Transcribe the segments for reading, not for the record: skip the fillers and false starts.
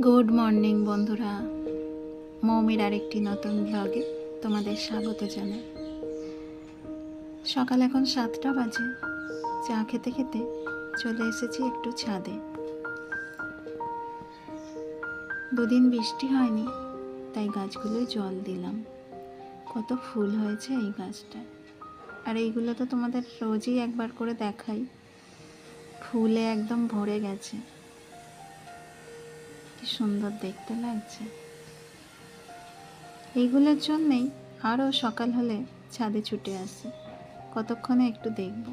Good morning বন্ধুরা, মৌমির আরেকটি নতুন ব্লগে তোমাদের স্বাগত জানাই। সকাল এখন 7টা বাজে। চা খেতে খেতে চলে এসেছি একটু ছাদে। দুদিন বৃষ্টি হয়নি, তাই গাছগুলোয় জল দিলাম। কত ফুল হয়েছে এই গাছটায়, আর এইগুলো তো তোমাদের রোজই একবার করে দেখাই। ফুলে একদম ভরে গেছে, কি সুন্দর দেখতে লাগছে। এইগুলোর জন্যেই আরও সকাল হলে ছাদে ছুটে আসি, কতক্ষণে একটু দেখব।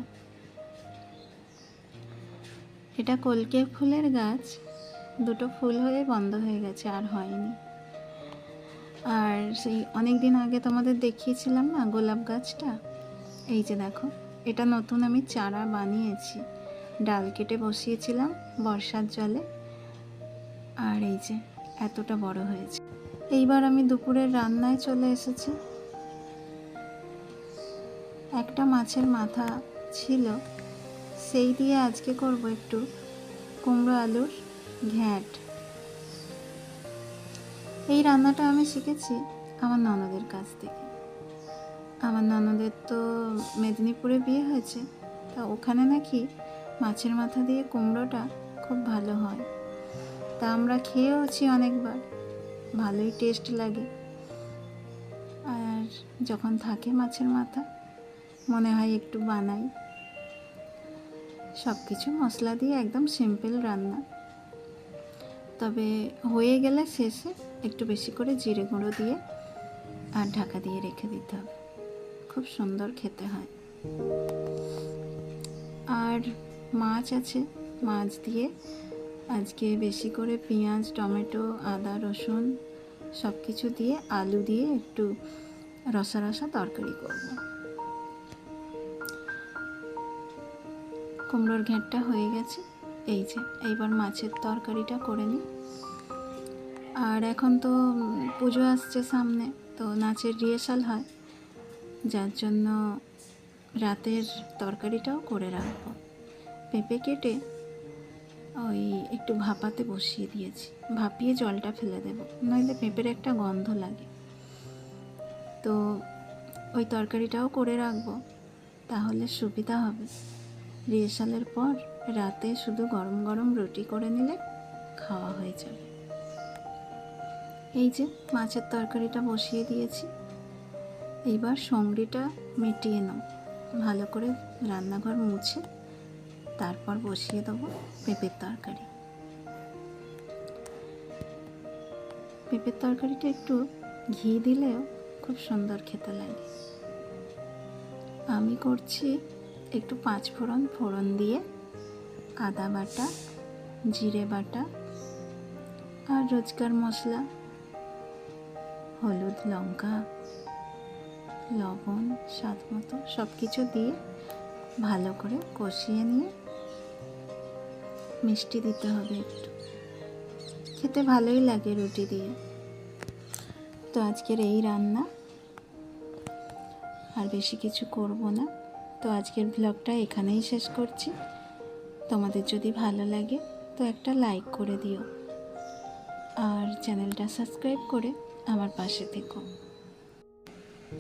এটা কলকে ফুলের গাছ, দুটো ফুল হয়ে বন্ধ হয়ে গেছে, আর হয়নি। আর সেই অনেক দিন আগে তোমাদের দেখিয়েছিলাম না গোলাপ গাছটা, এই যে দেখো, এটা নতুন আমি চারা বানিয়েছি, ডাল কেটে বসিয়েছিলাম বর্ষার জলে, আর এই যে এতটা বড় হয়েছে। এইবার আমি দুপুরের রান্নায় চলে এসেছি। একটা মাছের মাথা ছিল, সেই দিয়ে আজকে করব একটু কুমড়ো আলুর ঘ্যাঁট। এই রান্নাটা আমি শিখেছি আমার ননদের কাছ থেকে। আমার ননদের তো মেদিনীপুরে বিয়ে হয়েছে, তা ওখানে নাকি মাছের মাথা দিয়ে কুমড়োটা খুব ভালো হয়। তা আমরা খেয়েওছি অনেকবার, ভালোই টেস্ট লাগে। আর যখন থাকে মাছের মাথা, মনে হয় একটু বানাই। সব কিছু মশলা দিয়ে একদম সিম্পল রান্না, তবে হয়ে গেলে শেষে একটু বেশি করে জিরে গুঁড়ো দিয়ে আর ঢাকা দিয়ে রেখে দিতে হবে, খুব সুন্দর খেতে হয়। আর মাছ আছে, মাছ দিয়ে আজকে বেশি করে পেঁয়াজ, টমেটো, আদা, রসুন সব কিছু দিয়ে আলু দিয়ে একটু রসা রসা তরকারি করব। কুমড়োর ঘ্যাঁটটা হয়ে গেছে, এই যে এইবার মাছের তরকারিটা করে নিই। আর এখন তো পুজো আসছে সামনে, তো নাচের রিহার্সাল হয়, যার জন্য রাতের তরকারিটাও করে রাখবো। পেঁপে কেটে ওই একটু ভাপাতে বসিয়ে দিয়েছি, ভাপিয়ে জলটা ফেলে দেব, নইলে পেঁপের একটা গন্ধ লাগে। তো ওই তরকারিটাও করে রাখবো, তাহলে সুবিধা হবে। রিহার্সালের পর রাতে শুধু গরম গরম রুটি করে নিলে খাওয়া হয়ে যাবে। এই যে মাছের তরকারিটা বসিয়ে দিয়েছি, এইবার সঙ্গিটা মিটিয়ে নাও, ভালো করে রান্নাঘর মুছে তারপর বসিয়ে দেবো পেঁপের তরকারি। পেঁপের তরকারিটা একটু ঘি দিলেও খুব সুন্দর খেতে লাগে। আমি করছি একটু 5 ফোড়ন দিয়ে আদা বাটা, জিরে বাটা আর রোজকার মশলা, হলুদ, লঙ্কা, লবণ স্বাদ মতো সব কিছু দিয়ে ভালো করে কষিয়ে নিয়ে মিষ্টি দিতে হবে একটু, খেতে ভালোই লাগে রুটি দিয়ে। তো আজকের এই রান্না, আর বেশি কিছু করব না। তো আজকের ব্লগটা এখানেই শেষ করছি। তোমাদের যদি ভালো লাগে তো একটা লাইক করে দিও, আর চ্যানেলটা সাবস্ক্রাইব করে আমার পাশে থেকো।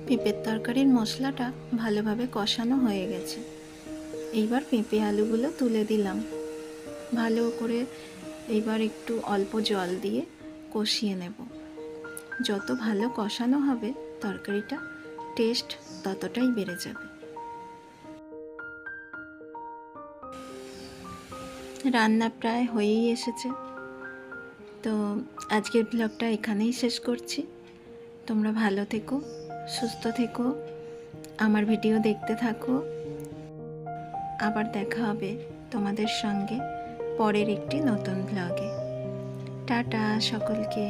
পেঁপের তরকারির মশলাটা ভালোভাবে কষানো হয়ে গেছে, এইবার পেঁপে আলুগুলো তুলে দিলাম। ভালো করে এইবার একটু অল্প জল দিয়ে কষিয়ে নেব। যত ভালো কষানো হবে তরকারিটা, টেস্ট ততটাই বেড়ে যাবে। রান্না প্রায় হয়েই এসেছে। তো আজকের ব্লগটা এখানেই শেষ করছি। তোমরা ভালো থেকো, সুস্থ থেকো, আমার ভিডিও দেখতে থাকো। আবার দেখা হবে তোমাদের সঙ্গে পরের একটি নতুন ব্লগে। টাটা সকলকে।